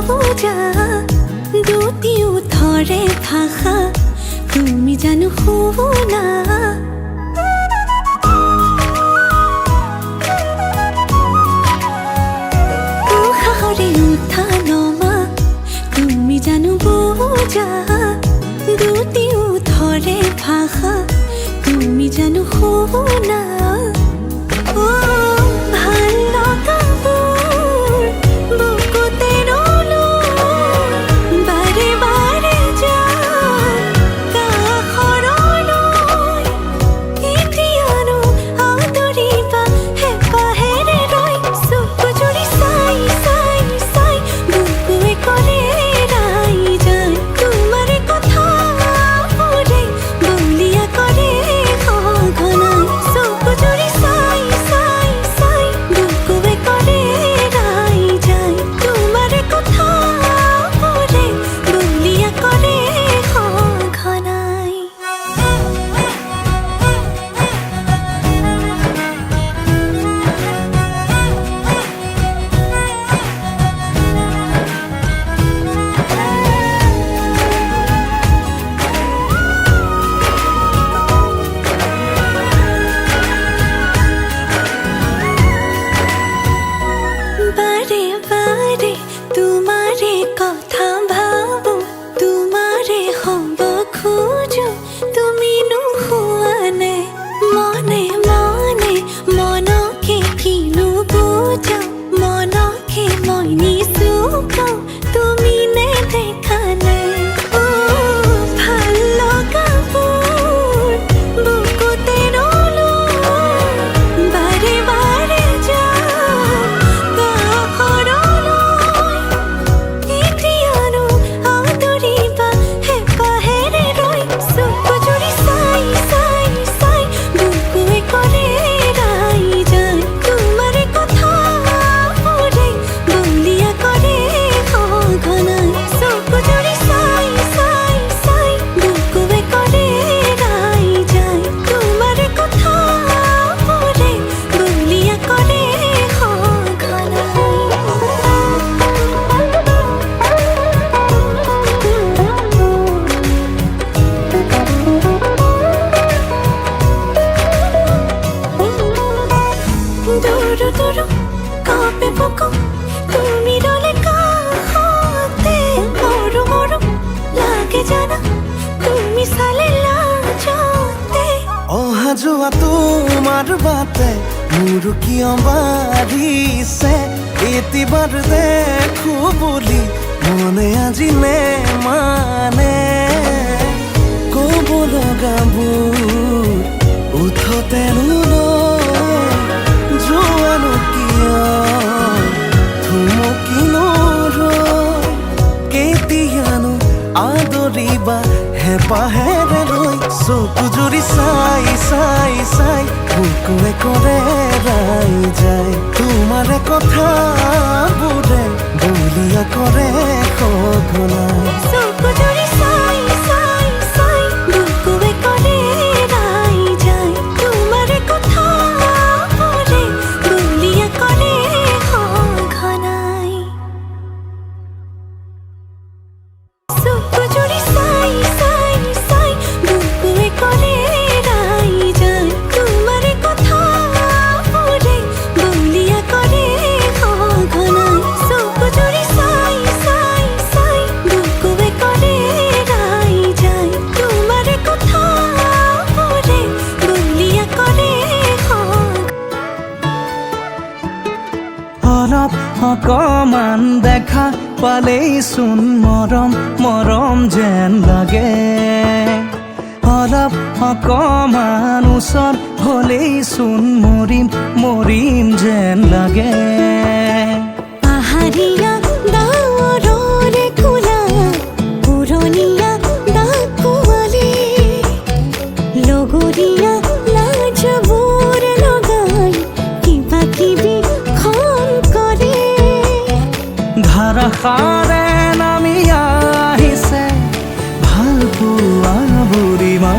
খোঁজা দুটিও ধরে ভাষা তুমি জানো শুনা উশাহৰে উঠা নমা তুমি জানো বুজা দুটিও ধৰে ভাষা তুমি জানো শুনা যোৱা তোমাৰ বাটে মোৰ কিয় বাঢ়িছে এতিবাৰ দেখো বুলি মনে আজি মানে ক'ব লগাবোৰ উঠতেনো যোৱানো কিয় থুমকিনো কেতিয়ানো আদৰিবা হেঁপাহেৰে লৈ চকু জুৰি চাই চাই চাই বুকুৱে কৰে ৰাই যায় তোমাৰে কথাবোৰে বলিয়া কৰে সঘনাই চকু জুৰি চাই চাই চাই বুকুৱে কৰে ৰাই যায় তোমাৰে কথাবোৰে বলিয়া কৰে সঘনাই চকু জুৰি চাই চাই চাই বুকুৱে কৰে ৰাই যায় তোমাৰে কথাবোৰে বলিয়া কৰে সঘনাই চকু জুৰি চাই চাই চাই বুকুৱে কৰে ৰাই যায় তোমাৰে কথাবোৰে বলিয়া কৰে অলপ অকমান দেখা পালেই চোন মৰম মৰম যেন লাগে অলপ অকমান ওচৰ হ'লেই চোন মৰিম মৰিম যেন লাগে পাহাৰীয়া ডাৱৰৰে কোলা পুৰণীয়া ডাকুৱালী লগৰীয়া লাজবোৰ লগাই কিবা কিবি খন কৰে ধাৰাসাৰে নামি আহিছে ভাল পোৱা বুঢ়ী মা